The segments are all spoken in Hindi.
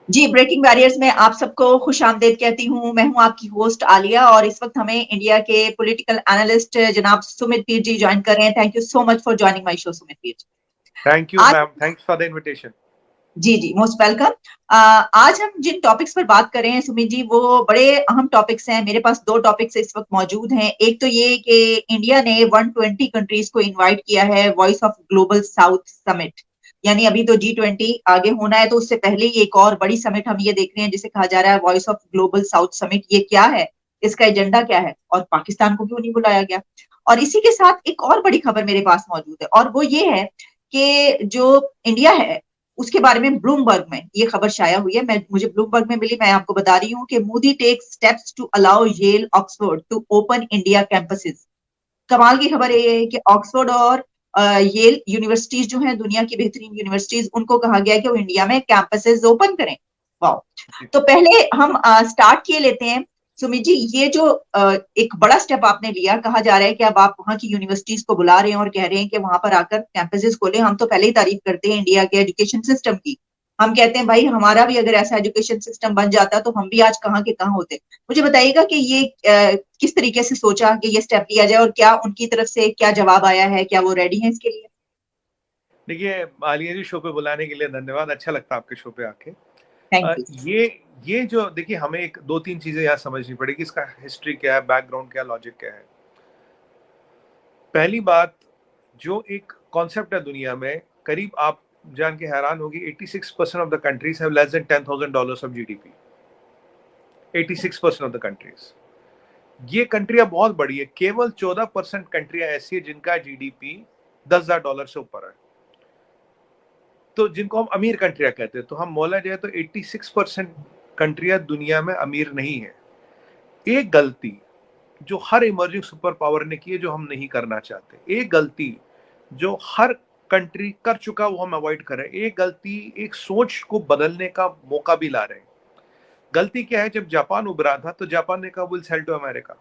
जी, ब्रेकिंग बैरियर्स में आप सबको खुश आमदेद कहती हूँ। मैं हूँ आपकी होस्ट आलिया और इस वक्त हमें इंडिया के पॉलिटिकल एनालिस्ट जनाब सुमित पीर जी ज्वाइन कर रहे हैं। Thank you so much for joining my show Sumit Peer ji. Thank you आज ma'am, thanks for the invitation. जी जी, मोस्ट वेलकम। आज हम जिन टॉपिक्स पर बात कर रहे हैं सुमित जी, वो बड़े अहम टॉपिक्स हैं। मेरे पास दो टॉपिक्स इस वक्त मौजूद हैं। एक तो ये कि इंडिया ने 120 कंट्रीज को इनवाइट किया है voice of global south summit, यानी अभी तो G20 आगे होना है, तो उससे पहले ही एक और बड़ी समिट हम ये देख रहे हैं जिसे कहा जा रहा है voice of global south summit. ये क्या है, इसका एजेंडा क्या है और पाकिस्तान को क्यों नहीं बुलाया गया? और इसी के साथ एक और बड़ी खबर मेरे पास मौजूद है और वो ये है कि जो इंडिया है उसके बारे में ब्लूमबर्ग में ये खबर शाया हुई है। मुझे ब्लूमबर्ग में मिली, मैं आपको बता रही हूँ कि Modi takes steps to allow Yale Oxford to open India campuses. कमाल की खबर ये है कि ऑक्सफोर्ड और येल यूनिवर्सिटीज जो हैं दुनिया की बेहतरीन यूनिवर्सिटीज, उनको कहा गया है कि वो इंडिया में कैंपसेस ओपन करें। वाह! तो पहले हम स्टार्ट किए लेते हैं सुमित जी। ये जो एक बड़ा स्टेप आपने लिया, कहा जा रहा है कि अब आप वहां की यूनिवर्सिटीज को बुला रहे हैं और कह रहे हैं कि वहां पर आकर कैंपसेस खोलें। हम तो पहले ही तारीफ करते हैं इंडिया के एजुकेशन सिस्टम की। हम कहते हैं भाई हमारा भी अगर ऐसा एजुकेशन सिस्टम बन जाता तो हम भी आज कहाँ के कहाँ होते। मुझे बताइएगा कि ये किस तरीके से सोचा कि ये स्टेप लिया जाए और क्या उनकी तरफ से क्या जवाब आया है, क्या वो रेडी हैं इसके लिए? देखिए आलिया जी, शो पे बुलाने के लिए धन्यवाद। अच्छा लगता है आपके शो पे आके। Thank you. ये जो देखिए, हमें एक दो तीन चीजें यहाँ समझनी पड़ेगी। इसका हिस्ट्री क्या है, बैकग्राउंड क्या, लॉजिक क्या है। पहली बात, जो एक कॉन्सेप्ट है दुनिया में, करीब आप जान के हैरान होगी, 86% of the countries have less than $10,000 of GDP. 86% of the countries. ये कंट्रियां बहुत बड़ी है। केवल 14% कंट्रियां ऐसी है जिनका जीडीपी $10,000 से ऊपर है, तो जिनको हम अमीर कंट्रियां कहते हैं। तो हम बोला जाए तो 86% कंट्रियां दुनिया में अमीर नहीं है। एक गलती जो हर इमर्जिंग सुपर पावर ने की है, जो हम नहीं करना चाहते, एक गलती जो हर कंट्री कर चुका, वो हम अवॉइड करें। एक गलती, एक सोच को बदलने का मौका भी ला रहे हैं। गलती क्या है? जब जापान उभरा था तो जापान ने कहा will sell to America.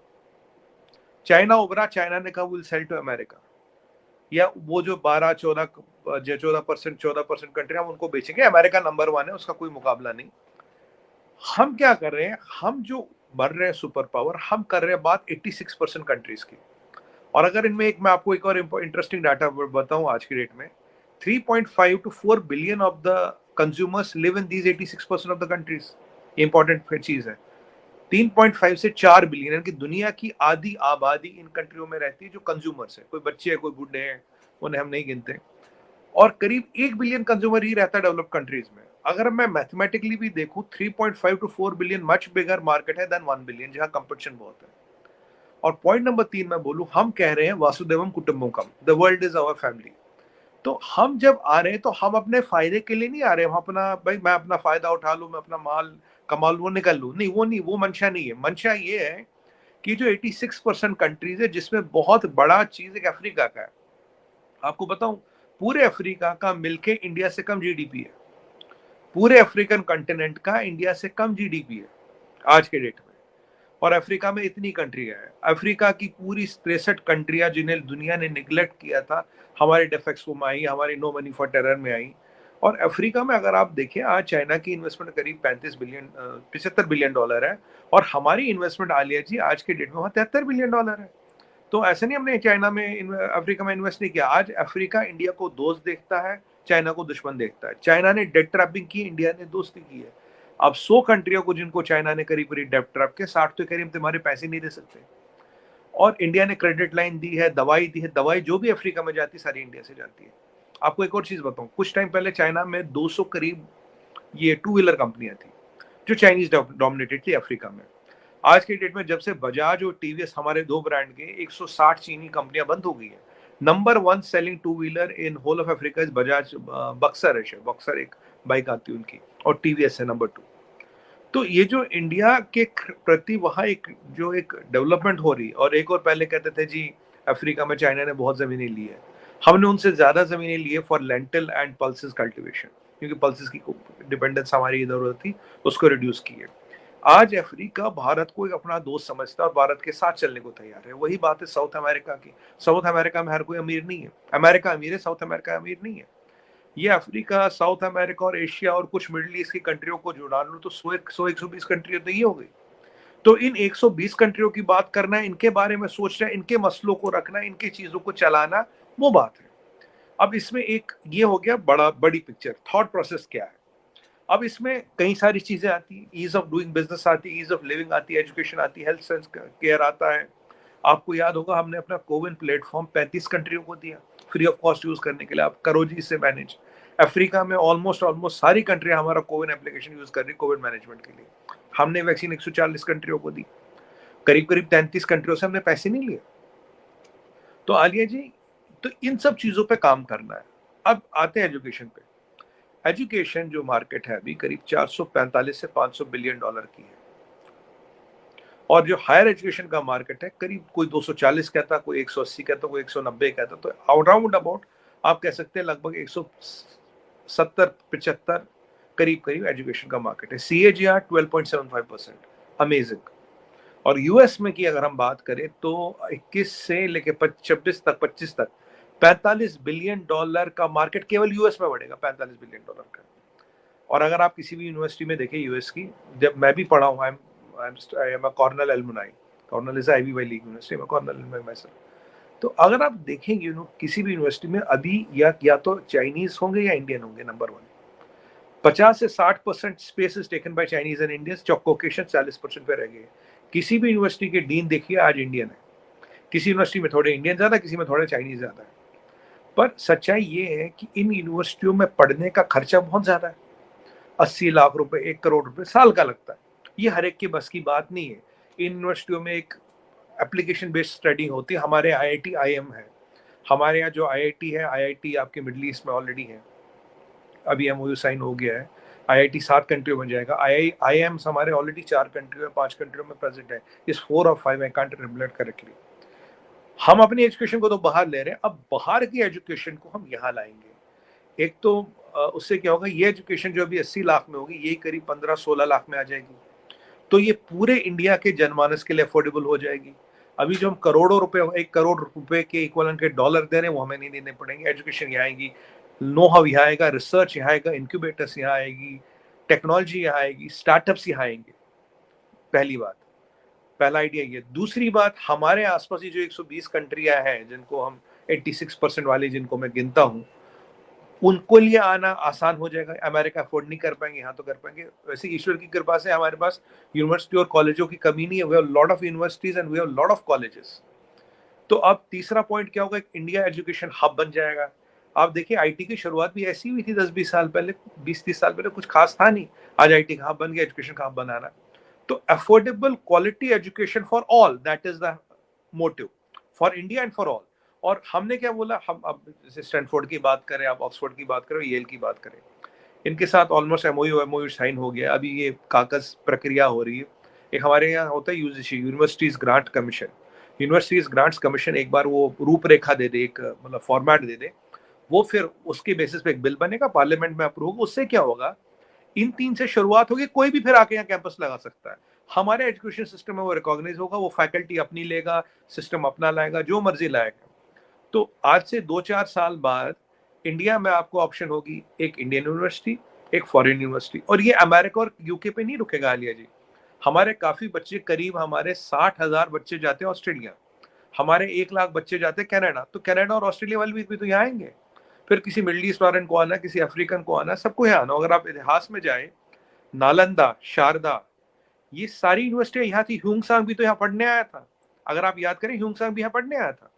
China उभरा, चाइना ने कहा विल सेल टू अमेरिका। या वो जो 14% कंट्री, हम उनको बेचेंगे, अमेरिका नंबर 1 है, उसका कोई मुकाबला नहीं। हम क्या कर रहे हैं? हम जो बढ़ रहे हैं सुपर पावर, हम कर रहे हैं बात 86% कंट्रीज की। और अगर इनमें एक, मैं आपको एक और इंटरेस्टिंग डाटा बताऊं, आज की डेट में 3.5 to 4 billion of the consumers live in these 86% of the countries. ये इंपॉर्टेंट चीज है। 3.5 से 4 बिलियन, यानी कि दुनिया की आधी आबादी इन कंट्रियों में रहती है, जो कंज्यूमर्स है। कोई बच्चे हैं, कोई बूढ़े हैं, उन्हें हम नहीं गिनते। और करीब 1 बिलियन कंज्यूमर ही रहता है डेवलप्ड कंट्रीज में। अगर मैं मैथमेटिकली भी देखूं, 3.5 to 4 billion much bigger market है देन 1 बिलियन, जहां कंपटीशन बहुत है। और पॉइंट नंबर 3 मैं बोलूं, हम कह रहे हैं वासुदेवम कुटुंबकम, the world is our family. तो हम जब आ रहे हैं तो हम अपने फायदे के लिए नहीं आ रहे हैं। हम अपना, भाई मैं अपना फायदा उठा लूं, मैं अपना माल कमा लूं, निकल लूं, नहीं, वो नहीं, वो मंशा नहीं है। मंशा ये है कि जो 86% कंट्रीज है, जिसमें बहुत बड़ा चीज एक अफ्रीका का है। आपको बताऊं, पूरे अफ्रीका का मिलके इंडिया से कम जीडीपी है। पूरे अफ्रीकन कॉन्टिनेंट का इंडिया से कम जीडीपी है आज के डेट में। और अफ्रीका में इतनी कंट्रियां हैं। अफ्रीका की पूरी 63 कंट्रियां जिन्हें दुनिया ने निगलेक्ट किया था, हमारे डेफेक्सपो में आई, हमारी नो मनी फॉर टेरर में आई। और अफ्रीका में अगर आप देखें, आज चाइना की इन्वेस्टमेंट करीब 75 बिलियन डॉलर है। और हमारी इन्वेस्टमेंट आलिया जी आज के डेट में वहाँ 73 बिलियन डॉलर है। तो ऐसे नहीं हमने चाइना में, अफ्रीका में इन्वेस्ट नहीं किया। आज अफ्रीका इंडिया को दोस्त देखता है, चाइना को दुश्मन देखता है। चाइना ने डेट ट्रैपिंग की, इंडिया ने दोस्ती की है। अब 100 कंट्रियों को जिनको चाइना ने करीब करीब डेट ट्रैप के 60 तो करीब तुम्हारे पैसे नहीं दे सकते। और इंडिया ने क्रेडिट लाइन दी है, दवाई दी है। दवाई जो भी अफ्रीका में जाती है, सारी इंडिया से जाती है। आपको एक और चीज बताऊं, कुछ टाइम पहले चाइना में 200 करीब ये टू व्हीलर कंपनियां थी, जो चाइनीज डोमिनेटेड थी अफ्रीका में। आज के डेट में जब से बजाज और टीवीएस, हमारे दो ब्रांड के, 160 चीनी कंपनियां बंद हो गई है। Number 1 selling two wheeler in whole of Africa is Bajaj Boxer है, शायद बक्सर एक बाइक आती है उनकी, और टीवीएस है नंबर 2। तो ये जो इंडिया के प्रति वहाँ एक जो एक डेवलपमेंट हो रही, और एक और पहले कहते थे जी अफ्रीका में चाइना ने बहुत जमीनें ली है। हमने उनसे ज्यादा जमीनें ली है for lentil and pulses cultivation, क्योंकि पल्सेस की डिपेंडेंस हमारी इधर उधर थी, उसको रिड्यूस की है। आज अफ्रीका भारत को एक अपना दोस्त समझता है और भारत के साथ चलने को तैयार है। वही बात है साउथ अमेरिका की। साउथ अमेरिका में हर कोई अमीर नहीं है। अमेरिका अमीर है, साउथ अमेरिका अमीर नहीं है। ये अफ्रीका, साउथ अमेरिका और एशिया और कुछ मिडिल ईस्ट की कंट्रियों को जुड़ा लूं तो 100-120 कंट्रियां तो ये हो गई। तो इन 120 कंट्रियों की बात करना, इनके बारे में सोचना, इनके मसलों को रखना, इनकी चीजों को चलाना, वो बात है। अब इसमें एक ये हो गया बड़ी पिक्चर, थॉट प्रोसेस क्या है। अब इसमें कई सारी चीजें आती है, ईज ऑफ डूइंग बिजनेस आती है, ईज ऑफ लिविंग आती है, एजुकेशन आती है, हेल्थ केयर आता है। आपको याद होगा हमने अपना कोविन प्लेटफॉर्म 35 कंट्रियों को दिया फ्री ऑफ कॉस्ट यूज करने के लिए, आप करो जी इससे मैनेज। अफ्रीका में ऑलमोस्ट सारी कंट्रियां हमारा कोविन एप्लीकेशन यूज कर रही कोविड मैनेजमेंट के लिए। हमने वैक्सीन 140 कंट्रियों को दी, करीब करीब 33 कंट्रियों से हमने पैसे नहीं लिए। तो आलिया जी, तो इन सब चीजों पे काम करना है। अब आते हैं एजुकेशन पे। एजुकेशन जो मार्केट है अभी करीब 445 से 500 बिलियन डॉलर की है, और जो हायर एजुकेशन का मार्केट है करीब कोई 240 कहता, कोई 180 कहता, कोई 190 कहता। तो अराउंड अबाउट आप कह सकते हैं लगभग 170-75 करीब करीब एजुकेशन का मार्केट है। CAGR 12.75%, amazing. और यूएस में की अगर हम बात करें तो 21 से लेके 25 तक 45 बिलियन डॉलर का मार्केट केवल यूएस में बढ़ेगा, 45 बिलियन डॉलर का। और अगर आप किसी भी यूनिवर्सिटी में देखें यूएस की, जब मैं भी पढ़ा हूँ, I am a Cornell alumni, Cornell is Ivy League university में, कॉर्नेल एलुमनाई मैसेज। तो अगर आप देखेंगे किसी भी यूनिवर्सिटी में अभी या तो चाइनीज होंगे या इंडियन होंगे, नंबर 1। 50 से 60% space is taken by Chinese and Indians, Caucasian 40% पे रह गए। किसी भी यूनिवर्सिटी के डीन देखिए आज इंडियन है, किसी यूनिवर्सिटी में थोड़े इंडियन ज्यादा, किसी में थोड़े चाइनीज ज्यादा है। पर सच्चाई ये है कि इन यूनिवर्सिटियों में पढ़ने का खर्चा बहुत ज्यादा है, 80 लाख रुपए, 1 करोड़ रुपए साल का लगता है। ये हर एक के बस की बात नहीं है। इन यूनिवर्सिटियों में एक एप्लीकेशन बेस्ड स्टडी होती है। हमारे IIT IM है, हमारे यहाँ जो IIT है, IIT आपके मिडिल ईस्ट में ऑलरेडी है, अभी MOU साइन हो गया है। IIT 7 कंट्रियों में जाएगा। IIMs हमारे ऑलरेडी 4 कंट्रियों में, 5 कंट्रियों में प्रेजेंट है। इस 4 और 5 आई कांट रिमेंबर करेक्टली। हम अपनी एजुकेशन को तो बाहर ले रहे हैं, अब बाहर की एजुकेशन को हम यहाँ लाएंगे। एक तो उससे क्या होगा, ये एजुकेशन जो अभी 80 लाख में होगी, यही करीब 15-16 लाख में आ जाएगी। तो ये पूरे इंडिया के जनमानस के लिए अफोर्डेबल हो जाएगी। अभी जो हम करोड़ों रुपए, 1 करोड़ रुपए के इक्वलेंट के डॉलर दे रहे हैं, वो हमें नहीं देने पड़ेंगे। एजुकेशन यहाँ आएगी, नो हाउ यहाँ आएगा, रिसर्च यहाँ आएगा, इंक्यूबेटर्स यहाँ आएगी, टेक्नोलॉजी यहाँ आएगी, स्टार्टअप्स यहाँ आएंगे। पहली बात, पहला आइडिया ये। दूसरी बात, हमारे आसपास ही जो 120 कंट्रियां हैं, जिनको हम 86% वाले जिनको मैं गिनता हूँ, उनको लिए आना आसान हो जाएगा। अमेरिका अफोर्ड नहीं कर पाएंगे, यहाँ तो कर पाएंगे। वैसे ईश्वर की कृपा से हमारे पास यूनिवर्सिटी और कॉलेजों की कमी नहीं है। We have lot of universities and we have lot of colleges. तो अब तीसरा पॉइंट क्या होगा, इंडिया एजुकेशन हब बन जाएगा। आप देखिए IT की शुरुआत भी ऐसी हुई थी 10-20 साल पहले, 20-30 साल पहले कुछ खास था नहीं। आज IT का हब बन गया, एजुकेशन का हब बनाना। तो affordable quality education for all, that is the motive for India and for all. और हमने क्या बोला, हम अब जैसे स्टैनफोर्ड की बात करें, आप ऑक्सफोर्ड की बात करें, येल की बात करें, इनके साथ ऑलमोस्ट MOU साइन हो गया। अभी ये कागज प्रक्रिया हो रही है। एक हमारे यहाँ होता है UGC, universities grant commission. Universities grants commission एक बार वो रूपरेखा दे दे, एक मतलब फॉर्मेट दे दे, वो फिर उसके बेसिस पे एक बिल बनेगा, पार्लियामेंट में अप्रूव होगा। उससे क्या होगा, इन 3 से शुरुआत होगी, कोई भी फिर आके यहाँ कैंपस लगा सकता है। हमारे एजुकेशन सिस्टम में वो रिकॉग्नाइज होगा, वो फैकल्टी अपनी लेगा, सिस्टम अपना लाएगा, जो मर्जी लाएगा। तो आज से 2-4 साल बाद इंडिया में आपको ऑप्शन होगी, एक इंडियन यूनिवर्सिटी, एक फॉरेन यूनिवर्सिटी। और ये अमेरिका और UK पे नहीं रुकेगा आलिया जी। हमारे काफी बच्चे, करीब हमारे 60,000 बच्चे जाते हैं ऑस्ट्रेलिया, हमारे 1 लाख बच्चे जाते हैं कनाडा। तो कनाडा और ऑस्ट्रेलिया वाले भी तो यहाँ आएंगे। फिर किसी मिडिल ईस्ट वाले को आना, किसी अफ्रीकन को आना, सबको यहाँ आना। अगर आप इतिहास में जाए, नालंदा, शारदा, ये सारी यूनिवर्सिटियां यहाँ थी। ह्यूंगसांग भी तो यहाँ पढ़ने आया था। अगर आप याद करें, ह्यूंगसांग भी यहाँ पढ़ने आया था।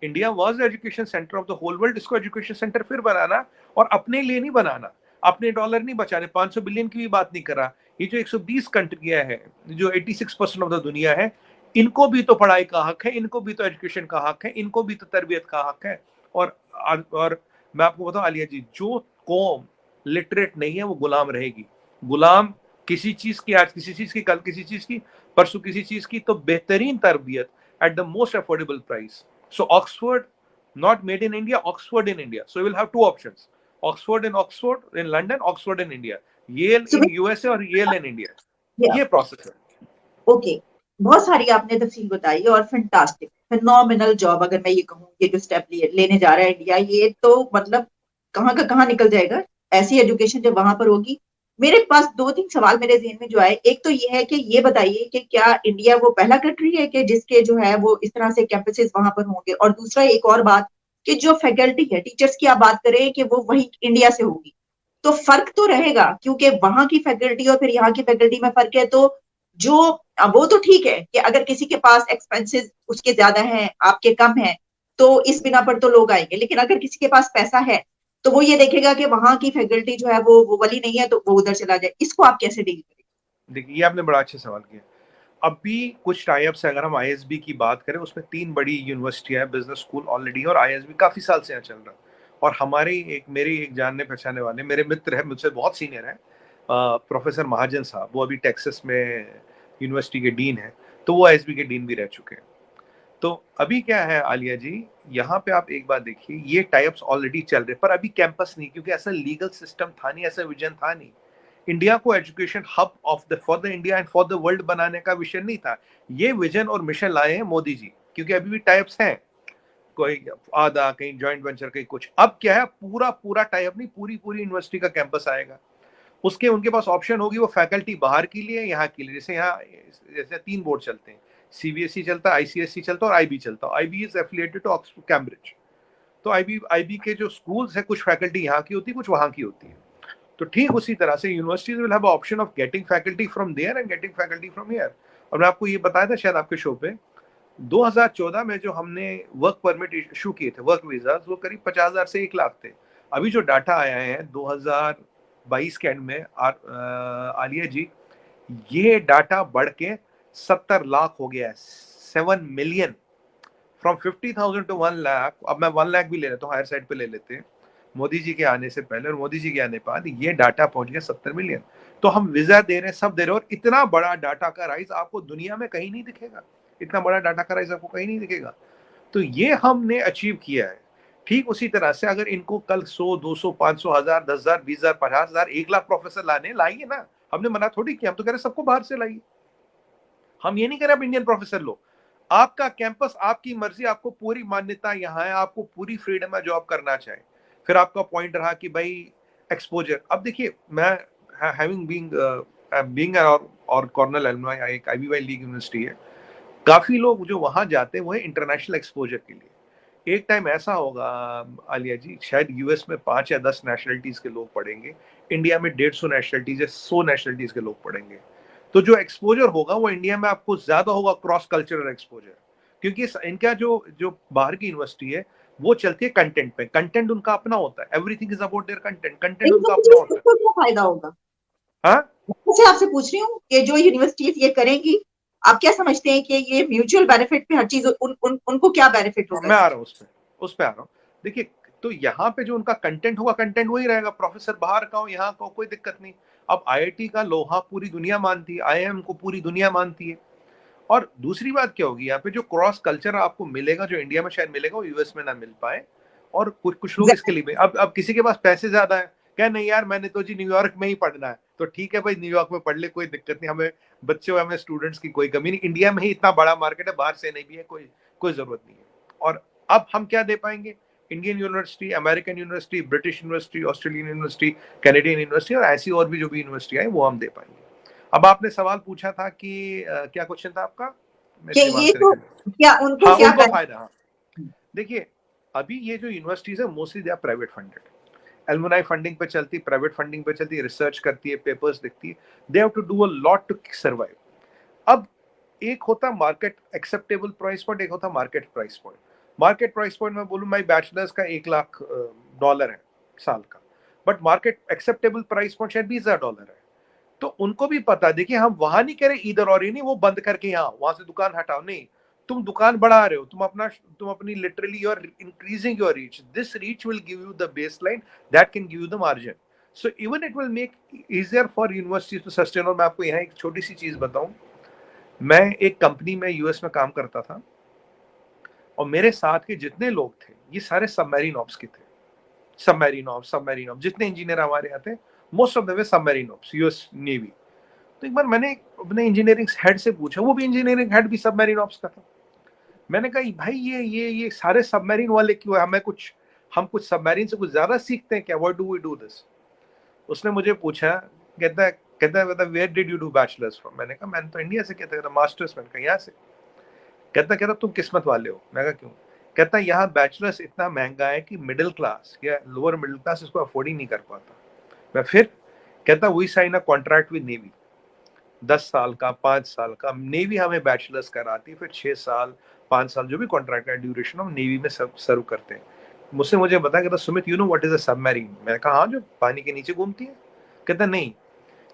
India was the education centre of the whole world. इसको एजुकेशन सेंटर फिर बनाना, और अपने लिए नहीं बनाना, अपने डॉलर नहीं बचाने। 500 बिलियन की भी बात नहीं कर रहा। ये जो 120 कंट्रियां हैं, जो 86% ऑफ द दुनिया है, इनको भी तो पढ़ाई का हक है, इनको भी तो एजुकेशन का हक है, इनको भी तो तरबियत का हक है। और मैं आपको बताऊं आलिया जी, जो कौम लिटरेट नहीं है वो गुलाम रहेगी। गुलाम किसी चीज की, आज किसी चीज की, कल किसी चीज की, परसों किसी चीज की। तो बेहतरीन तरबियत at the most affordable price. So Oxford not made in India, Oxford in India. So will have 2 options, Oxford in London, Oxford in India, Yale in USA और येल इन इंडिया। ये प्रोसेस है। ओके, बहुत सारी आपने तफसील बताई और फैंटास्टिक, फिनोमिनल जॉब। अगर मैं ये कहूँ, ये जो स्टेप लेने जा रहा है इंडिया, ये तो मतलब कहाँ का कहाँ निकल जाएगा, ऐसी एजुकेशन जब वहां पर होगी। मेरे पास दो तीन सवाल मेरे जहन में जो आए, एक तो ये है कि ये बताइए कि क्या इंडिया वो पहला कंट्री है कि जिसके जो है वो इस तरह से कैंपसेस वहां पर होंगे, और दूसरा एक और बात कि जो फैकल्टी है, टीचर्स की आप बात करें कि वो वही इंडिया से होगी, तो फर्क तो रहेगा, क्योंकि वहां की फैकल्टी और फिर यहाँ की फैकल्टी में फर्क है। तो जो वो तो ठीक है कि अगर किसी के पास एक्सपेंसेस उसके ज्यादा हैं, आपके कम है, तो इस बिना पर तो लोग आएंगे। लेकिन अगर किसी के पास पैसा है, तो वो ये देखेगा कि वहां की फैकल्टी जो है वो वाली नहीं है, तो वो उधर चला जाए। इसको आप कैसे डील करेंगे? देखिए, ये आपने बड़ा अच्छा सवाल किया। अभी कुछ टाइप्स है, अगर हम आईएसबी की बात करें, उसमें 3 बड़ी यूनिवर्सिटियां हैं, बिजनेस स्कूल ऑलरेडी, और आईएसबी काफी साल से यहाँ चल रहा है। और हमारे मेरे एक जानने पहचाने वाले मेरे मित्र है, मुझसे बहुत सीनियर है, प्रोफेसर महाजन साहब, वो अभी टेक्सास में यूनिवर्सिटी के डीन है, तो वो आईएसबी के डीन भी रह चुके हैं। तो अभी क्या है आलिया जी, यहाँ पे आप एक बात देखिए, ये टाइप्स ऑलरेडी चल रहे, पर अभी कैंपस नहीं, क्योंकि ऐसा लीगल सिस्टम था नहीं, ऐसा विजन था नहीं। इंडिया को education hub of the for the India and for the world बनाने का विषय नहीं था। ये विजन और मिशन लाए हैं मोदी जी, क्योंकि अभी भी टाइप्स हैं, कोई आधा, कहीं जॉइंट वेंचर, कहीं कुछ। अब क्या है, पूरा पूरा टाइप नहीं, पूरी पूरी यूनिवर्सिटी का कैंपस आएगा। उसके उनके पास ऑप्शन होगी, वो फैकल्टी बाहर के लिए, यहाँ के लिए। जैसे यहाँ, जैसे 3 बोर्ड चलते हैं, सीबीएसई चलता है, आईसीएसई चलता है और आईबी चलता है। IB is affiliated to Oxford Cambridge. तो आईबी आईबी के जो स्कूल्स है, कुछ फैकल्टी यहाँ की होती है, कुछ वहां की होती है। तो ठीक उसी तरह से universities will have option of getting faculty from there and getting faculty from here. और मैं आपको ये बताया था शायद आपके शो पे, 2014 में जो हमने वर्क परमिट इशू किए थे, वर्क वीजा, वो करीब 50,000 से 1 लाख थे। अभी जो डाटा आया है 2022 के एंड में, आलिया जी, ये डाटा बढ़ के 70 लाख हो गया है, 7 मिलियन, फ्रॉम 50,000 टू 1 लाख। अब मैं 1 लाख भी ले लेता हूँ, हायर साइड पे ले लेते हैं, मोदी जी के आने से पहले और मोदी जी के आने के बाद ये डाटा पहुंच गया 70 मिलियन। तो हम वीजा दे रहे हैं, सब दे रहे हैं, और इतना बड़ा डाटा का राइज आपको दुनिया में कहीं नहीं दिखेगा। इतना बड़ा डाटा का राइज आपको कहीं नहीं दिखेगा। तो ये हमने अचीव किया है। ठीक उसी तरह से अगर इनको कल 100, 200, 500, 1000, 10,000, 20,000, 50,000, 1 लाख प्रोफेसर लाने, लाइए ना। हमने मना थोड़ी किया, हम तो कह रहे सबको बाहर से लाइए। हम ये नहीं कह रहे आप इंडियन प्रोफेसर लो, आपका कैंपस, आपकी मर्जी, आपको पूरी मान्यता यहाँ है, आपको पूरी फ्रीडम है जो आप करना चाहे। फिर आपका पॉइंट रहा कि भाई एक्सपोजर। अब देखिए, मैं हैविंग बीइंग और कॉर्नल एलुमनाई, एक आईबीवाई लीग यूनिवर्सिटी है, काफी लोग जो वहां जाते हैं वो है इंटरनेशनल एक्सपोजर के लिए। एक टाइम ऐसा होगा आलिया जी, शायद यूएस में 5 या 10 नेशनलिटीज के लोग पढ़ेंगे, इंडिया में 150 नेशनलिटीज या 100 नेशनलिटीज के लोग पढ़ेंगे। तो जो एक्सपोजर होगा वो इंडिया में आपको ज्यादा होगा, क्रॉस कल्चरल एक्सपोजर। क्योंकि इनका जो जो बाहर की यूनिवर्सिटी है, वो चलती है कंटेंट पे, कंटेंट उनका अपना होता है, everything is about their content, content लेकिन तो उनका अपना मुझे होता है। इसको क्या फायदा होगा? हाँ, वैसे आपसे पूछ रही हूँ कि जो यूनिवर्सिटीज ये करेंगी, आप क्या समझते हैं कि ये म्यूचुअल बेनिफिट पे हर चीज उनको क्या बेनिफिट होगा मैं आ इससे? रहा हूँ उस पे आ रहा हूँ। देखिए, तो यहाँ पे जो उनका कंटेंट होगा, कंटेंट वही रहेगा, प्रोफेसर बाहर का हो, यहाँ का हो, कोई दिक्कत नहीं। अब आईआईटी का लोहा पूरी दुनिया मानती है, आईआईएम को पूरी दुनिया मानती है। और दूसरी बात क्या होगी, यहाँ पे जो क्रॉस कल्चर आपको मिलेगा, जो इंडिया में शायद मिलेगा, वो यूएस में ना मिल पाए। और कुछ कुछ लोग इसके लिए भी, अब किसी के पास पैसे ज्यादा है, क्या नहीं यार मैंने तो जी न्यूयॉर्क में ही पढ़ना है, तो ठीक है भाई, न्यूयॉर्क में पढ़ ले, कोई दिक्कत नहीं, हमें बच्चों, हमें स्टूडेंट्स की कोई कमी नहीं, इंडिया में ही इतना बड़ा मार्केट है, बाहर से नहीं भी है, कोई कोई जरूरत नहीं है। और अब हम क्या दे पाएंगे, Indian university, American university, British university, Australian university, Canadian university, और ऐसी और भी जो भी यूनिवर्सिटी है वो हम दे पाएंगे। अब आपने सवाल पूछा था कि क्या क्वेश्चन था आपका, कि मेरे दिमाग ये से तो निकल गया। क्या उनको हाँ, क्या उनको फायदा, हाँ। बेनिफिट? देखिए, अभी ये जो यूनिवर्सिटीज है, mostly they are private funded, alumni funding पे चलती, प्राइवेट फंडिंग पे चलती है, रिसर्च करती है, पेपर्स लिखती है, they have to do a lot to survive. अब एक होता मार्केट एक्सेप्टेबल प्राइस पॉइंट, एक होता market price point. Market price point में बोलूँ, माई बैचलर्स का $1 लाख है साल का, but market acceptable price point शायद $20,000 है। तो उनको भी पता, देखिए हम वहां नहीं कह रहे इधर और ही नहीं, वो बंद करके यहाँ वहां से दुकान हटाओ, नहीं, तुम दुकान बढ़ा रहे हो, तुम अपनी literally you are increasing your reach, this reach will give you the base line that can give you the margin. So even it will make easier for universities to sustain. और मैं आपको यहाँ एक छोटी सी चीज बताऊं, मैं एक कंपनी में यूएस में काम करता था, और मेरे साथ के जितने लोग थे, ये सारे सबमरीन ऑप्स के थे। सबमरीन ऑप्स जितने इंजीनियर हमारे यहाँ थे, most of the way submarine ops, US navy. तो एक बार मैंने अपने इंजीनियरिंग हेड से पूछा, वो भी इंजीनियरिंग हेड भी सबमरीन ऑप्स का था। मैंने कहा भाई ये सारे सबमरीन वाले क्यों है, हमें कुछ हम कुछ सबमरीन से कुछ ज्यादा सीखते हैं क्या? What do we do this? उसने मुझे पूछा, कहता where did you do bachelors from? मैंने कहा मैंने तो इंडिया से किया था। मास्टर्स? मैंने कहा यहाँ से। कहता तुम किस्मत वाले हो। मैं कहा क्यों? कहता यहाँ बैचलर्स इतना महंगा है कि मिडिल क्लास या लोअर मिडिल क्लास इसको अफोर्ड ही नहीं कर पाता। मैं फिर? कहता we sign a contract with navy, 10 साल का, 5 साल का। नेवी हमें बैचलर्स कराती, फिर 6 साल 5 साल जो भी कॉन्ट्रैक्ट है ड्यूरेशन, हम नेवी में सर्व करते हैं। मुझे बता, कहता Sumit you know what is a submarine? मैंने कहा हाँ, जो पानी के नीचे घूमती है। कहता नहीं।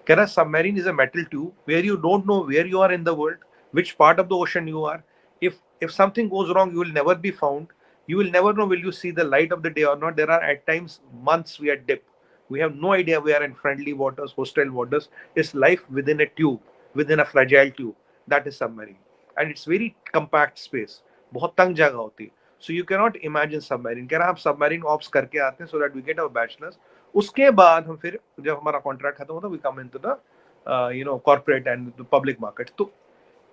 कह रहा submarine is a metal tube where you don't know where you are in the world, which part of the ocean you are. If something goes wrong, you will never be found. You will never know will you see the light of the day or not. There are at times months we are dip. We have no idea we are in friendly waters, hostile waters. It's life within a tube, within a fragile tube. That is submarine, and it's very compact space. बहुत तंग जगह होती है. So you cannot imagine submarine. कह रहा हम submarine ops करके आते हैं so that we get our bachelors. उसके बाद हम फिर जब हमारा कॉन्ट्रैक्ट खत्म होता है we come into the corporate and the public market. तो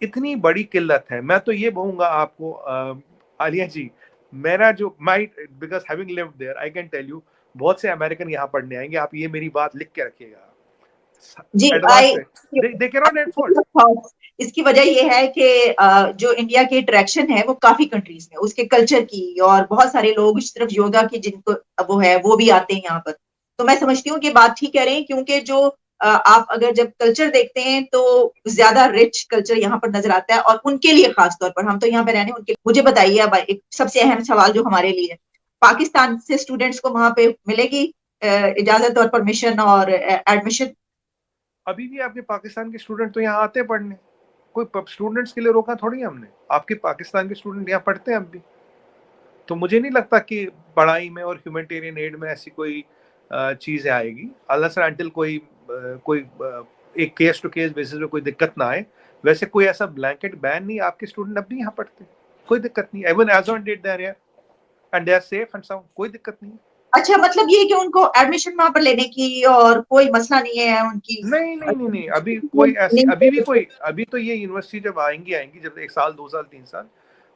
इतनी बड़ी किल्लत है। मैं तो ये कहूंगा आपको आलिया जी, मेरा जो because having lived there I can tell you, बहुत से अमेरिकन यहाँ पढ़ने आएंगे। आप ये मेरी बात लिख के रखिएगा जी। they cannot afford. इसकी वजह ये है कि जो इंडिया की अट्रैक्शन है वो काफी कंट्रीज में उसके कल्चर की, और बहुत सारे लोग सिर्फ योगा की जिनको वो है वो भी आते हैं यहाँ पर। तो मैं समझती हूँ कि बात ठीक कह रहे हैं, क्योंकि जो आप अगर जब कल्चर देखते हैं तो ज्यादा रिच कल्चर यहाँ पर नजर आता है, और उनके लिए खास तौर पर, हम तो यहाँ पे रहने उनके। मुझे बताइए अब एक सबसे अहम सवाल जो हमारे लिए, पाकिस्तान से स्टूडेंट्स को वहां पे मिलेगी इजाजत और परमिशन और एडमिशन? अभी भी आपके पाकिस्तान के स्टूडेंट तो यहाँ आते हैं पढ़ने, कोई स्टूडेंट्स के लिए रोका थोड़ी हमने। आपके पाकिस्तान के स्टूडेंट यहाँ पढ़ते हैं अब भी। तो मुझे नहीं लगता कि पढ़ाई में और ह्यूमैनिटेरियन एड में ऐसी कोई चीजें आएगी, अल्लाह अंटिल कोई एक केस टू केस बेसिस पे कोई दिक्कत ना आए। वैसे कोई ऐसा ब्लैंकेट बैन नहीं, आपके स्टूडेंट अब भी यहाँ पढ़ते, कोई दिक्कत नहीं। Even as on date there and they are safe and sound, कोई दिक्कत नहीं। अच्छा, मतलब ये कि उनको एडमिशन वहां पर लेने की और कोई मसला नहीं है उनकी? नहीं, अभी कोई ऐसी, अभी भी कोई, अभी तो ये यूनिवर्सिटी जब आएंगी जब 1 साल 2 साल 3 साल,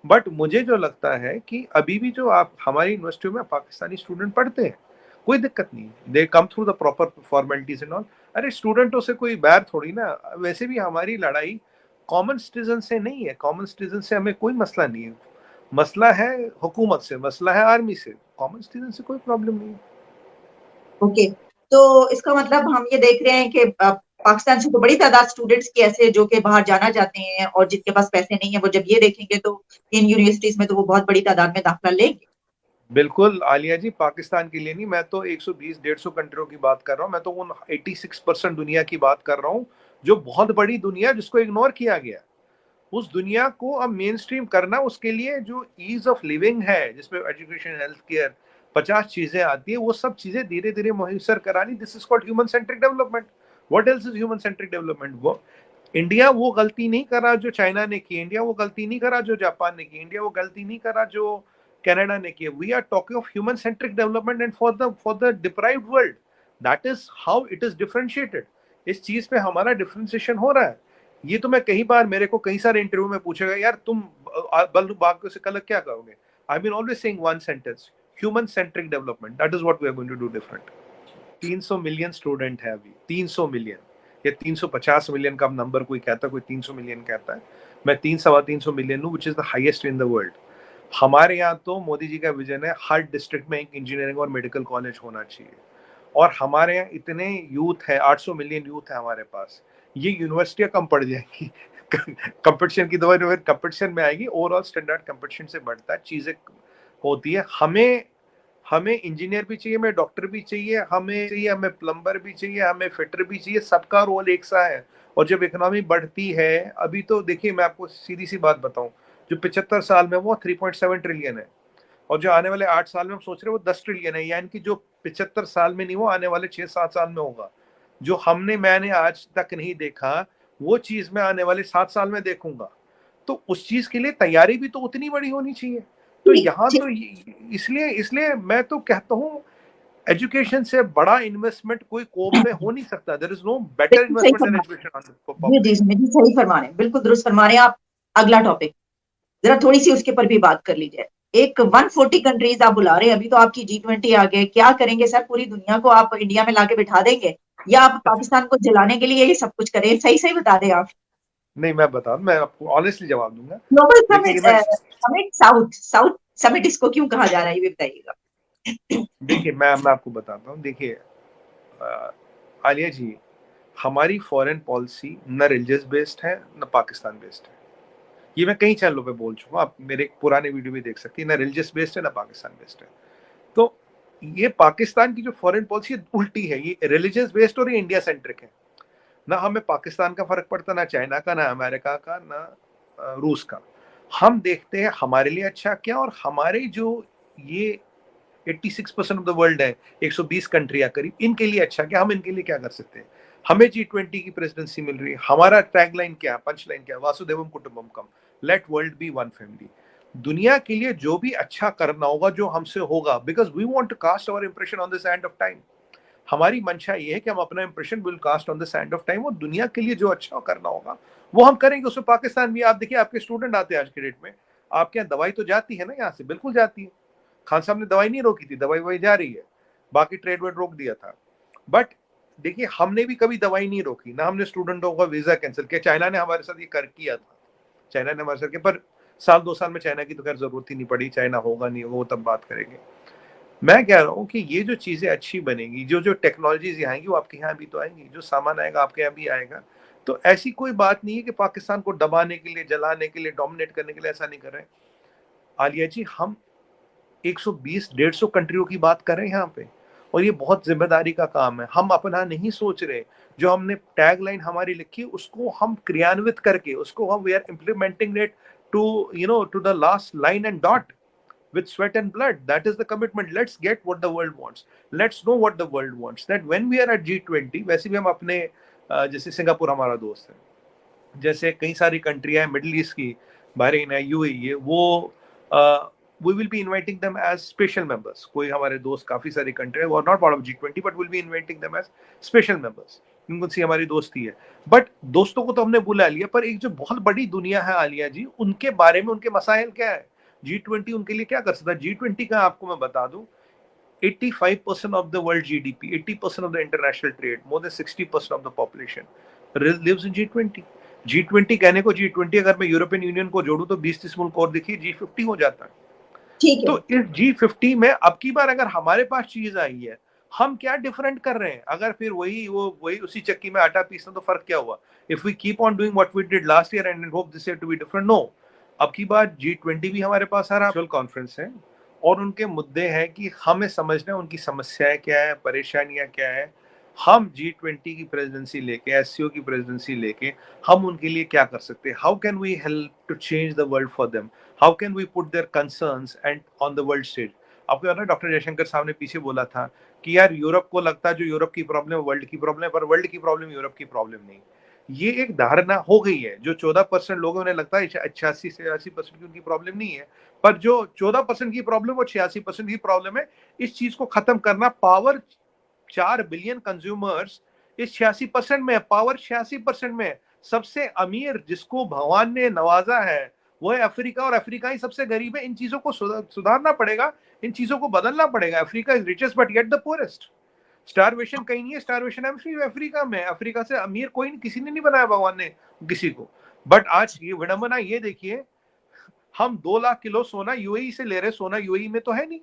बट मुझे जो लगता है कि अभी भी जो आप हमारी यूनिवर्सिटियों में पाकिस्तानी स्टूडेंट पढ़ते हैं, कोई दिक्कत नहीं। They come through the proper formalities and all. अरे स्टूडेंटों से कोई बैर थोड़ी ना। वैसे भी हमारी लड़ाई कॉमन सिटीजन से नहीं है, कॉमन सिटीजन से हमें कोई मसला नहीं है। मसला है हुकूमत से, मसला है आर्मी से, कॉमन सिटीजन से कोई प्रॉब्लम नहीं है। ओके, तो इसका मतलब हम ये देख रहे हैं कि पाकिस्तान से तो बड़ी तादाद स्टूडेंट्स की ऐसे जो कि बाहर जाना चाहते हैं, और जिनके पास पैसे नहीं है वो जब ये देखेंगे तो इन यूनिवर्सिटीज में तो वो बहुत बड़ी तादाद में दाखिला लेंगे। बिल्कुल आलिया जी, पाकिस्तान के लिए नहीं, मैं तो 120-150 कंट्रियों की बात कर रहा हूँ। मैं तो उन 86% दुनिया की बात कर रहा हूँ जो बहुत बड़ी दुनिया, जिसको इग्नोर किया गया। उस दुनिया को अब मेन स्ट्रीम करना, उसके लिए जो ईज ऑफ लिविंग है, जिसमें एजुकेशन, हेल्थ केयर, 50 चीजें आती है, वो सब चीजें धीरे धीरे मुयसर करानी। This is called human centric development. What else is human centric development? वो इंडिया वो गलती नहीं करा जो चाइना ने की, इंडिया वो गलती नहीं करा जो जापान ने की, इंडिया वो गलती नहीं करा जो कनाडा ने की। We are talking of human centric development and for the deprived world, that is how it is differentiated. इस चीज पे हमारा डिफरेंशिएशन हो रहा है। ये तो मैं कई बार, मेरे को कई सारे इंटरव्यू में पूछेगा, यार तुम बल्लू बाग से कल क्या करोगे? I been always saying one sentence, human centric development, that is what we are going to do different. 300 million student है अभी, 300 मिलियन या 350 मिलियन का नंबर कोई कहता है, कोई 300 मिलियन कहता है। मैं 300-350 मिलियन हूँ, which is the highest in the world. हमारे यहाँ तो मोदी जी का विजन है हर डिस्ट्रिक्ट में एक इंजीनियरिंग और मेडिकल कॉलेज होना चाहिए। और हमारे यहाँ इतने यूथ है, 800 मिलियन यूथ है हमारे पास। ये यूनिवर्सिटियां कम पड़ जाएंगी कंपटीशन की दवा कंपटीशन में आएगी, ओवरऑल स्टैंडर्ड कंपटीशन से बढ़ता है, चीजें होती है। हमें इंजीनियर भी चाहिए, हमें डॉक्टर भी चाहिए, हमें प्लम्बर भी चाहिए, हमें फिटर भी चाहिए। सबका रोल एक सा है। और जब इकोनॉमी बढ़ती है, अभी तो देखिए मैं आपको सीधी सी बात बताऊं, जो 75 साल में वो 3.7 ट्रिलियन है, और जो आने वाले 8 साल में हम सोच रहे हैं वो 10 ट्रिलियन है। यानी कि जो 75 साल में नहीं, वो आने वाले 6-7 साल में होगा। जो मैंने आज तक नहीं देखा, वो चीज मैं आने वाले 7 साल में देखूंगा। तो उस चीज के लिए तैयारी भी तो उतनी बड़ी होनी चाहिए। तो यहाँ तो इसलिए मैं तो कहता हूँ, एजुकेशन से बड़ा इन्वेस्टमेंट कोई कोप में हो नहीं सकता। There is no better investment in education. जी सही फरमा रहे हैं, बिल्कुल दुरुस्त फरमा रहे हैं आप। अगला टॉपिक जरा थोड़ी सी उसके पर भी बात कर लीजिए। एक 140 कंट्रीज आप बुला रहे हैं, अभी तो आपकी G20 आ गए, क्या करेंगे सर? पूरी दुनिया को आप इंडिया में लाके बिठा देंगे या आप पाकिस्तान को जलाने के लिए ये सब कुछ करें? सही सही बता दें आप। नहीं, मैं बता मैं आपको ऑनेस्टली जवाब दूंगा। ग्लोबल देखिए summit, summit south south summit इसको क्यों कहा जा रहा है, ये भी बताइएगा। देखिए मैं आपको बताता हूँ। देखिए आलिया जी, हमारी फॉरेन पॉलिसी न रिलीजियस बेस्ड है न पाकिस्तान बेस्ड है। ये मैं कई चैनलों पे बोल चुका हूँ, आप मेरे पुराने वीडियो भी देख सकती है। ना रिलीजियस बेस्ड है ना पाकिस्तान बेस्ड है। तो ये पाकिस्तान की जो फॉरेन पॉलिसी उल्टी है, ये रिलीजियस बेस्ड और ये इंडिया सेंट्रिक है। ना हमें पाकिस्तान का फर्क पड़ता, ना चाइना का, ना अमेरिका का, ना रूस का। हम देखते हैं हमारे लिए अच्छा क्या, और हमारे जो ये 86% ऑफ द वर्ल्ड है, 120 कंट्रियां करीब, इनके लिए अच्छा क्या, हम इनके लिए क्या कर सकते हैं। हमें G20 की प्रेसिडेंसी मिल रही है, हमारा टैगलाइन क्या, पंच लाइन क्या, वासुदेवम कुटुंबकम, let world be one family. दुनिया के लिए जो भी अच्छा करना होगा, जो हमसे होगा, because we want to cast our impression on the sand of time. हमारी मंशा ये है कि हम अपना impression will cast on the sand of time, और दुनिया के लिए जो अच्छा करना होगा वो हम करेंगे। उसमें पाकिस्तान भी, आप देखिए आपके स्टूडेंट आते हैं आज के डेट में, आपके यहाँ दवाई तो जाती है ना, यहाँ से बिल्कुल जाती है। खान साहब ने दवाई नहीं रोकी थी, दवाई वही जा रही है। बाकी ट्रेड वेड रोक दिया था, बट देखिए हमने भी कभी दवाई नहीं रोकी, ना हमने स्टूडेंटों का वीजा कैंसिल किया। चाइना ने हमारे साथ ये कर किया था, चाइना ने हमारे साथ किया, पर साल 2 साल में चाइना की तो खैर जरूरत ही नहीं पड़ी। चाइना होगा नहीं होगा वो तब बात करेंगे। मैं कह रहा हूँ कि ये जो चीजें अच्छी बनेगी, जो जो टेक्नोलॉजीज यहाँ आएंगी वो आपके यहाँ भी तो आएंगी, जो सामान आएगा आपके यहाँ भी आएगा। तो ऐसी कोई बात नहीं है कि पाकिस्तान को दबाने के लिए, जलाने के लिए, डोमिनेट करने के लिए, ऐसा नहीं कर रहे हैं। आलिया जी, हम 120-150 कंट्रियों की बात कर रहे हैं यहाँ पे, और ये बहुत जिम्मेदारी का काम है। हम अपना नहीं सोच रहे, जो हमने टैगलाइन हमारी लिखी उसको हम क्रियान्वित करके, उसको हम we are implementing it to the last line and dot with sweat and blood. That is the commitment. Let's get what the world wants. Let's know what the world wants. That when we are at G20, वैसे भी हम अपने जैसे सिंगापुर हमारा दोस्त है, जैसे कई सारी कंट्रियां हैं मिडिल ईस्ट की, बहरीन है, यूएई है, वो we will be inviting them as special members. कोई हमारे दोस्त काफी सारी कंट्री है, वो not part of G20 but we'll be inviting them as special members. उनसे हमारी दोस्ती है। बट दोस्तों को तो हमने बुला लिया, पर एक जो बहुत बड़ी दुनिया है आलिया जी, उनके बारे में, उनके मसाइल क्या है, G20 उनके लिए क्या कर सकता है। G20 का आपको मैं बता दूं, 85% of the world GDP, 80% of the international trade, more than 60% of the population lives in G20. G20 कहने को G20, अगर मैं यूरोपियन यूनियन को जोड़ूं तो 20-30 मुल्क और देखिए G50 हो जाता है। ठीक है। तो इस G50 में अब की बार अगर हमारे पास चीज आई है, हम क्या डिफरेंट कर रहे हैं। अगर फिर वही उसी चक्की में आटा पीसना, तो फर्क क्या हुआ। If we keep on doing what we did last year and hope this year to be different, no. अब की बार G20 भी हमारे पास आ रहा है, कॉन्फ्रेंस है, और उनके मुद्दे हैं कि हमें समझना है उनकी समस्याएं क्या है, परेशानियां क्या है। हम G20 की प्रेसिडेंसी लेके, एससीओ की प्रेसिडेंसी लेके, हम उनके लिए क्या कर सकते हैं। How can we help to change the world for them, how can we put their concerns and on the world stage. आपको याद है डॉक्टर जयशंकर साहब ने पीछे बोला था कि यार यूरोप को लगता है जो यूरोप की प्रॉब्लम है वर्ल्ड की प्रॉब्लम है, पर वर्ल्ड की प्रॉब्लम यूरोप की प्रॉब्लम नहीं। ये एक धारणा हो गई है। जो 14% लोगों उन्हें लगता है 86 से 80% की उनकी प्रॉब्लम नहीं है, पर जो 14% की प्रॉब्लम वो 86% की प्रॉब्लम है। इस चीज को खत्म करना, पावर 4 बिलियन कंज्यूमर्स इस 86% में, पावर 86% में। सबसे अमीर जिसको भगवान ने नवाजा है वो है अफ्रीका, और अफ्रीका ही सबसे गरीब है। इन चीजों को सुधारना पड़ेगा, इन चीजों को बदलना पड़ेगा। Africa is richest but yet the poorest. Starvation कहीं नहीं है, स्टारवेशन अफ्रीका में। अफ्रीका से अमीर कोई नहीं, किसी ने नहीं बनाया भगवान ने किसी को। बट आज ये विडंबना ये देखिए, हम 2 लाख किलो सोना यूएई से ले रहे। सोना यूएई में तो है नहीं,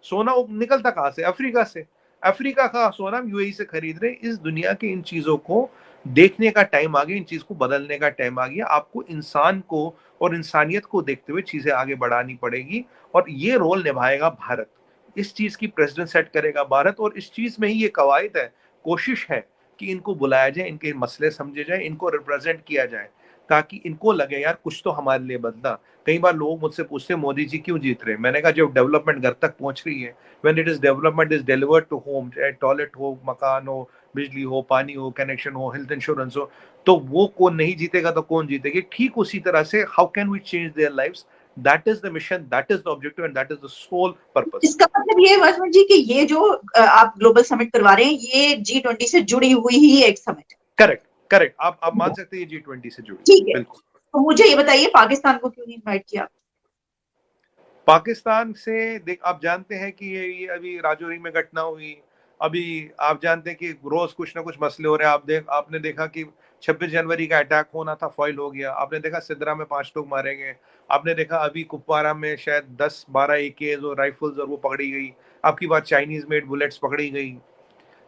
सोना निकलता कहां से, अफ्रीका से। अफ्रीका का सोना हम यूएई से खरीद रहे। इस दुनिया के इन चीजों को देखने का टाइम आ गया, इन चीज को बदलने का टाइम आ गया। आपको इंसान को और इंसानियत को देखते हुए चीजें आगे बढ़ानी पड़ेगी, और ये रोल निभाएगा भारत। इस चीज की प्रेसिडेंट सेट करेगा भारत, और इस चीज में ही ये कवायद है, कोशिश है कि इनको बुलाया जाए, इनके मसले समझे जाए, इनको रिप्रेजेंट किया जाए, ताकि इनको लगे यार कुछ तो हमारे लिए बदला। कई बार लोग मुझसे पूछते हैं मोदी जी क्यों जीत रहे हैं। मैंने कहा जब डेवलपमेंट घर तक पहुंच रही है, when it is development is delivered to home, चाहे टॉयलेट हो, मकान हो, बिजली हो, पानी हो, कनेक्शन हो, हेल्थ इंश्योरेंस हो, तो वो कौन नहीं जीतेगा तो कौन जीतेगी। ठीक उसी तरह से how can we change their lives, that is the mission, that is the objective and that is the sole purpose. इसका मतलब ये वासवन जी कि ये जो आप ग्लोबल समिट करवा रहे हैं, ये G20 से जुड़ी हुई ही एक समिट है। करेक्ट, करेक्ट, आप मान सकते हैं G20 से जुड़ी। ठीक है, बिल्कुल। तो मुझे ये बताइए पाकिस्तान को क्यों नहीं इनवाइट किया? पाकिस्तान से देख, आप जानते हैं कि ये अभी राजौरी में घटना हुई, अभी आप जानते हैं कि रोज कुछ ना कुछ मसले हो रहे हैं। आपने देखा कि 26 जनवरी का अटैक होना था, फॉइल हो गया। आपने देखा सिद्रा में 5 लोग मारे गए। आपने देखा अभी कुपवारा में शायद 10-12 एकेज और राइफल्स और वो पकड़ी गई। आपकी बात चाइनीज मेड बुलेट्स पकड़ी गई।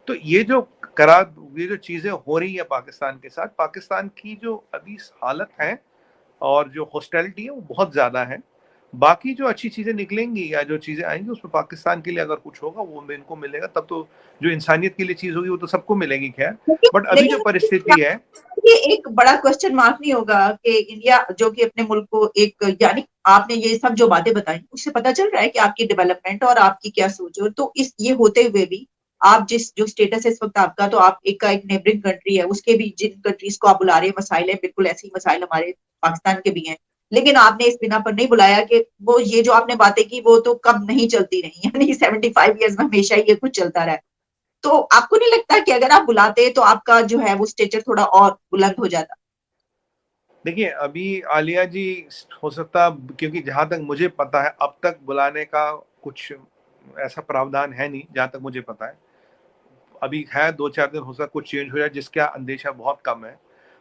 तो ये जो चीजें हो रही है पाकिस्तान के साथ, पाकिस्तान की जो अभी हालत है और जो हॉस्टिलिटी है वो बहुत ज्यादा है। बाकी जो अच्छी चीजें निकलेंगी या जो चीजें आएंगी उसमें पाकिस्तान के लिए अगर कुछ होगा वो इनको मिलेगा, तब तो जो इंसानियत के लिए चीज होगी वो तो सबको मिलेगी। खैर, लेकिन बट अभी जो लेकिन परिस्थिति है, ये एक बड़ा क्वेश्चन मार्क नहीं होगा कि इंडिया जो कि अपने मुल्क को एक, यानी आपने ये सब जो बातें बताई उससे पता चल रहा है कि आपकी डेवलपमेंट और आपकी क्या सोच है। तो इस ये होते हुए भी आप जिस जो स्टेटस है इस वक्त आपका, तो आप एक का एक नेबरिंग कंट्री है, उसके भी जिन कंट्रीज को आप बुला रहे हैं मसाइल है, बिल्कुल ऐसे ही मसाइल हमारे पाकिस्तान के भी हैं। लेकिन आपने इस बिना पर नहीं बुलाया कि वो ये जो आपने बातें की वो तो कब नहीं चलती रही, यानी 75 ईयर्स में हमेशा ही ये कुछ चलता रहा है। तो आपको नहीं लगता कि अगर आप बुलाते तो आपका जो है वो स्टेचर थोड़ा और बुलंद हो जाता? देखिए अभी आलिया जी, हो सकता, क्योंकि जहां तक मुझे पता है अब तक बुलाने का कुछ ऐसा प्रावधान है नहीं, जहां तक मुझे पता है। अभी है 2-4 दिन, हो सकता कुछ चेंज हो जाए, जिसका अंदेशा बहुत कम है।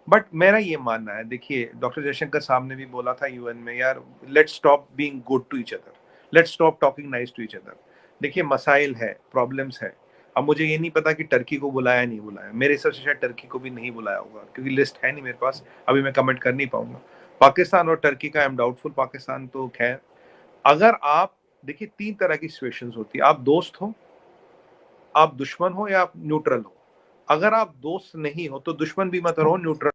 बट मेरा ये मानना है, देखिए डॉक्टर जयशंकर साहब ने भी बोला था यूएन में, यार let's stop being good to each other, let's stop talking nice to each other. देखिए मसाइल है, प्रॉब्लम्स है। अब मुझे ये नहीं पता कि टर्की को बुलाया नहीं बुलाया, मेरे हिसाब से शायद टर्की को भी नहीं बुलाया होगा, क्योंकि लिस्ट है नहीं मेरे पास, अभी मैं कमेंट कर नहीं पाऊंगा। पाकिस्तान और टर्की का आई एम डाउटफुल। पाकिस्तान तो खैर, अगर आप देखिए 3 तरह की सिचुएशंस होती है, आप दोस्त हो, आप दुश्मन हो, या आप न्यूट्रल हो। अगर आप दोस्त नहीं हो तो दुश्मन भी मत रहो, न्यूट्रल